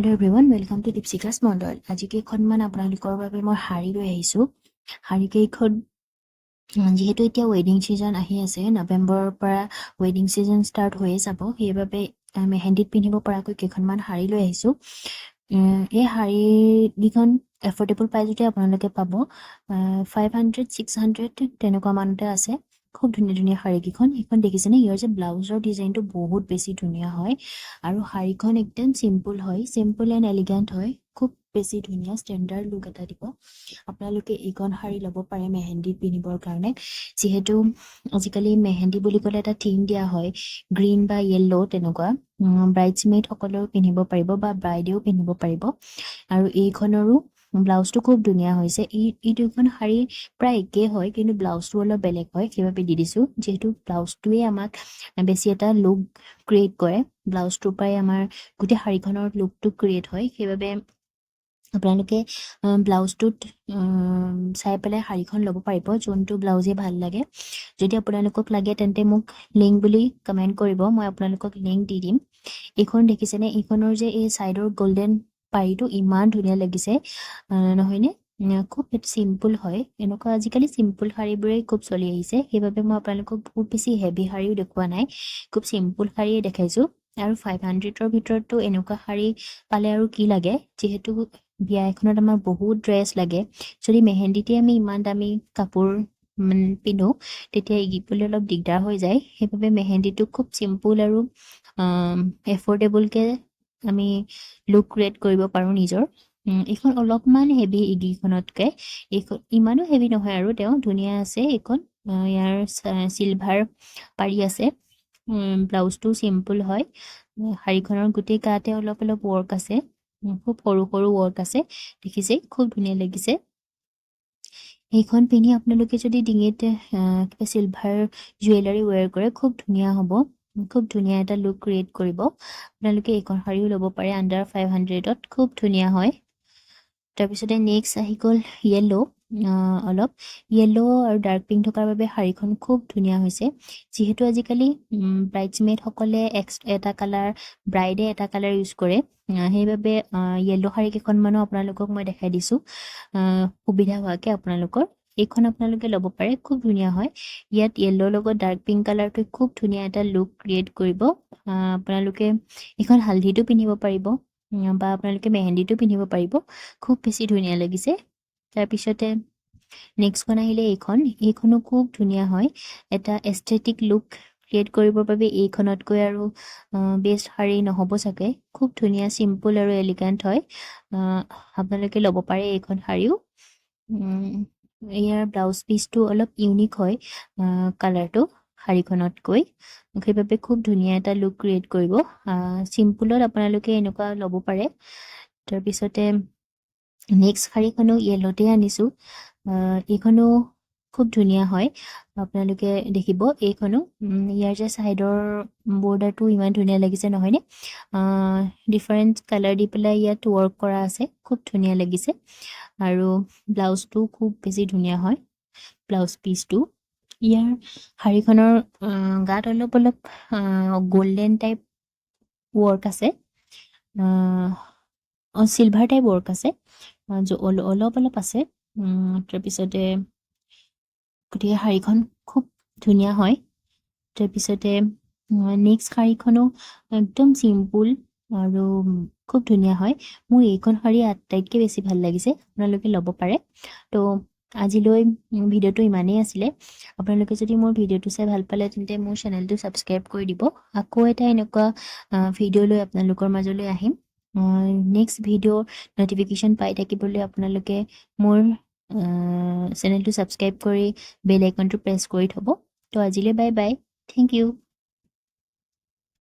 hello everyone welcome to दीपशिखास मण्डल आज केइखनमान আপোনালোকৰ বাবে মই শাৰী লৈ আহিছো শাৰী কেইখন যেহেতু এতিয়া ওয়েডিং সিজন আহি আছে নৱেম্বৰৰ পৰা ওয়েডিং সিজন স্টাৰ্ট হৈ যাব সেইবাবে মেহেন্দিত পিন্ধিব পৰাকৈ কেইখনমান শাৰী লৈ আহিছো এই শাৰী দুখন এফৰ্ডেবল প্ৰাইজতে আপোনালোকে পাব 500 600 তেনেকুৱা মানতে আছে খুব ধুনীয়া ধুনীয়া শাৰী কেইখন এখন দেখিছেনে ইয়াৰ যে ব্লাউজৰ ডিজাইনটো বহুত বেছি ধুনীয়া হয় আৰু শাৰীখন একদম সিম্পল হয় সিম্পল এণ্ড এলিগেন্ট হয় খুব বেছি ধুনীয়া ষ্টেণ্ডাৰ্ড লুক এটা দিব আপোনালোকে এইখন শাৰী ল'ব পাৰে মেহেন্দিত পিন্ধিবৰ কাৰণে যেহেতু আজিকালি মেহেন্দি বুলি ক'লে এটা থিম দিয়া হয় গ্ৰীণ বা য়েল্লো তেনেকুৱা ব্ৰাইডছমেড সকলেও পিন্ধিব পাৰিব বা ব্ৰাইডেও পিন্ধিব পাৰিব আৰু এইখনৰো ব্লাউজটো খুব ধুনীয়া হৈছে এই দুখন শাৰী প্ৰায় একেই হয় কিন্তু ব্লাউজটো অলপ বেলেগ হয় সেইবাবে দি দিছোঁ যেহেতু ব্লাউজটোৱে আমাক বেছি এটা লুক ক্ৰিয়েট কৰে ব্লাউজটোৰ পৰাই আমাৰ গোটেই শাৰীখনৰ লুকটো ক্ৰিয়েট হয় সেইবাবে আপোনালোকে ব্লাউজটোত চাই পেলাই শাৰীখন ল'ব পাৰিব যোনটো ব্লাউজে ভাল লাগে যদি আপোনালোকক লাগে তেন্তে মোক লিংক বুলি কমেণ্ট কৰিব মই আপোনালোকক লিংক দি দিম এইখন দেখিছেনে এইখনৰ যে এই চাইডৰ গোল্ডেন পাৰীটো ইমান ধুনীয়া লাগিছে নহয়নে খুব সিম্পল হয় এনেকুৱা আজিকালি সিম্পল শাৰীবোৰেই খুব চলি আহিছে সেইবাবে মই আপোনালোকক বহুত বেছি হেভি শাৰীও দেখুওৱা নাই খুব সিম্পল শাৰীয়ে দেখাইছোঁ আৰু 500ৰ ভিতৰতো এনেকুৱা শাৰী পালে আৰু কি লাগে যিহেতু বিয়া এখনত আমাৰ বহুত ড্ৰেছ লাগে যদি মেহেন্দিতে আমি ইমান দামী কাপোৰ পিন্ধো তেতিয়া এগিবলৈ অলপ দিগদাৰ হৈ যায় সেইবাবে মেহেন্দিটো খুব সিম্পল আৰু এফৰ্ডেবলকৈ আমি লুক ক্ৰিয়েট কৰিব পাৰোঁ নিজৰ এইখন অলপমান হেভি ইগিখনতকৈ এইখন ইমানো হেভি নহয় আৰু তেওঁ ধুনীয়া আছে এইখন ইয়াৰ চিলভাৰ পাৰি আছে ব্লাউজটো সিম্পল হয় শাৰীখনৰ গোটেই গাতে অলপ অলপ ৱৰ্ক আছে খুব সৰু সৰু ৱৰ্ক আছে দেখিছে খুব ধুনীয়া লাগিছে এইখন পিন্ধি আপোনালোকে যদি ডিঙিত কিবা চিলভাৰ জুৱেলাৰী ৱেৰ কৰে খুব ধুনীয়া হ'ব খুব ধুনীয়া এটা লুক ক্ৰিয়েট কৰিব আপোনালোকে এইখন শাৰীও ল'ব পাৰে আণ্ডাৰ 500ত খুব ধুনীয়া হয় তাৰপিছতে নেক্সট আহি গ'ল য়েল্লো অলপ য়েল্লো আৰু ডাৰ্ক পিংক থকাৰ বাবে শাৰীখন খুব ধুনীয়া হৈছে যিহেতু আজিকালি ব্ৰাইডছমেডসকলে এটা কালাৰ ব্ৰাইডে এটা কালাৰ ইউজ কৰে সেইবাবে য়েল্লো শাৰী কেইখনমানো আপোনালোকক মই দেখাই দিছোঁ সুবিধা হোৱাকৈ আপোনালোকৰ এইখন আপোনালোকে ল'ব পাৰে খুব ধুনীয়া হয় ইয়াত য়েল্লোৰ লগত ডাৰ্ক পিংক কালাৰটোৱে খুব ধুনীয়া এটা লুক ক্ৰিয়েট কৰিব আপোনালোকে এইখন হালধিটো পিন্ধিব পাৰিব বা আপোনালোকে মেহেন্দিটো পিন্ধিব পাৰিব খুব বেছি ধুনীয়া লাগিছে তাৰপিছতে নেক্সটখন আহিলে এইখনো খুব ধুনীয়া হয় এটা এস্থেটিক লুক ক্ৰিয়েট কৰিবৰ বাবে এইখনতকৈ আৰু বেষ্ট শাৰী নহ'ব চাগে খুব ধুনীয়া সিম্পল আৰু এলিগেণ্ট হয় আপোনালোকে ল'ব পাৰে এইখন শাৰীও ইয়াৰ ব্লাউজ পিচটো অলপ ইউনিক হয় কালাৰটো শাৰীখনতকৈ সেইবাবে খুব ধুনীয়া এটা লুক ক্ৰিয়েট কৰিব চিম্পুলত আপোনালোকে এনেকুৱা ল'ব পাৰে তাৰপিছতে নেক্সট শাৰীখনো য়েল্লোতে আনিছোঁ এইখনো খুব ধুনীয়া হয় আপোনালোকে দেখিব এইখনো ইয়াৰ যে ছাইডৰ বৰ্ডাৰটো ইমান ধুনীয়া লাগিছে নহয়নে ডিফাৰেণ্ট কালাৰ দি পেলাই ইয়াত ৱৰ্ক কৰা আছে খুব ধুনীয়া লাগিছে আৰু ব্লাউজটো খুব বেছি ধুনীয়া হয় ব্লাউজ পিচটো ইয়াৰ শাৰীখনৰ গাত অলপ অলপ গোল্ডেন টাইপ ৱৰ্ক আছে চিলভাৰ টাইপ ৱৰ্ক আছে অলপ অলপ আছে তাৰপিছতে গতিকে শাৰীখন খুব ধুনীয়া হয় তাৰপিছতে নেক্সট শাৰীখনো একদম চিম্পুল আৰু খুব ধুনীয়া হয় মোৰ এইখন শাৰী আটাইতকৈ বেছি ভাল লাগিছে আপোনালোকে ল'ব পাৰে তো আজিলৈ ভিডিঅ'টো ইমানেই আছিলে আপোনালোকে যদি মোৰ ভিডিঅ'টো চাই ভাল পালে তেন্তে মোৰ চেনেলটো ছাবস্ক্ৰাইব কৰি দিব আকৌ এটা এনেকুৱা ভিডিঅ' লৈ আপোনালোকৰ মাজলৈ আহিম নেক্সট ভিডিঅ'ৰ ন'টিফিকেশ্যন পাই থাকিবলৈ আপোনালোকে মোৰ চেনেলটো ছাবস্ক্ৰাইব কৰি বেল আইকনটো প্ৰেছ কৰি থ'ব তো আজিলৈ বাই বাই থেংক ইউ